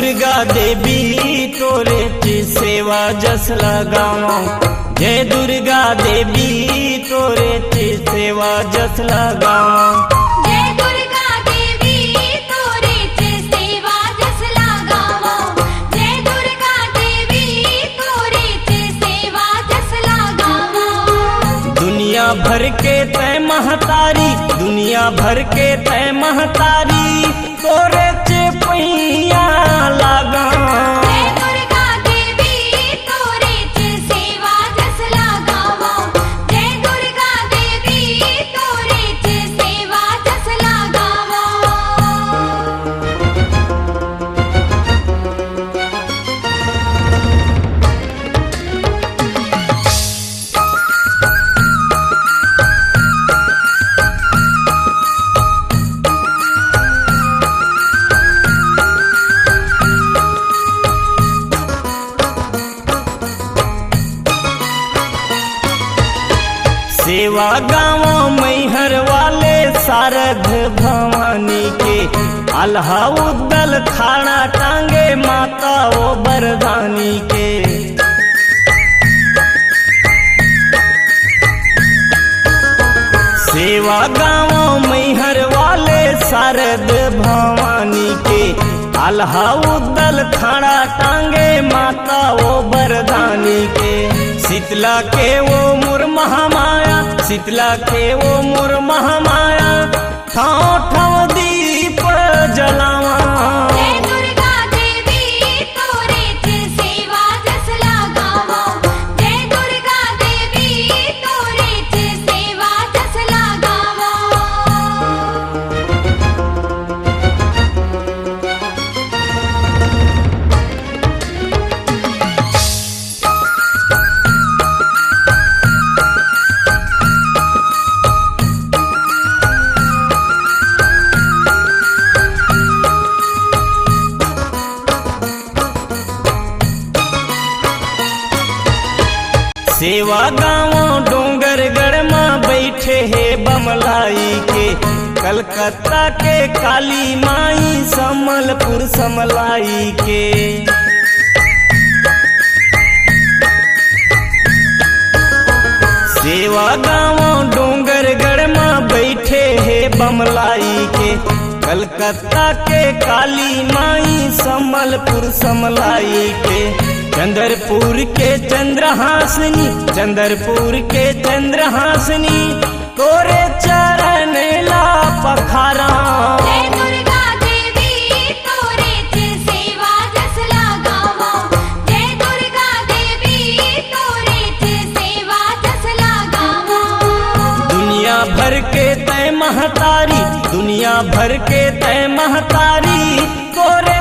दुर्गा देवी तोरे ची सेवा जस लगावा। जय दुर्गा देवी तोरे ची सेवा जस लगावा। जय दुर्गा देवी तोरे ची सेवा जस लगावा। जय दुर्गा देवी तोरे ची सेवा जस लगावा। दुनिया भर के तय महतारी, दुनिया भर के तय महतारी तोरे चे पैया लागा। जय दुर्गा देवी तोरे ची सेवा जस लगावा। जय दुर्गा देवी तोरे ची सेवा जस लगावा। सेवा गाँव मैहर वाले शारद भवानी के, अल्हा उद्दल खाना टांगे माता वो बरदानी के। सेवा गाँव मैहर वाले शारद भवानी के, अल्हा उद्दल खाना टांगे माता वो बरदानी के। शीतला के वो मुर महामाया, शीतला के वो मुर महामाया ठाव ठाव दीप जलावा। जय दुर्गा देवी तोरे ची सेवा जस लगावा। जय दुर्गा देवी तोरे ची सेवा जस लगावा। सेवा गाँव डोंगरगढ़ में बैठे है बमलाई के, कलकत्ता के काली माई समलपुर समलाई के। सेवा गाँव डोंगरगढ़ में बैठे है बमलाई के, कलकत्ता के काली माई समलपुर समलाई के। चंद्रपुर के चंद्रहासनी, चंद्रपुर के चंद्रहासनी तोरे चरण ला पखारा। जय दुर्गा देवी तोरे ची सेवा जस लगावा। जय दुर्गा देवी तोरे ची सेवा जस लगावा। दुनिया भर के तय महतारी, दुनिया भर के तय महतारी तोरे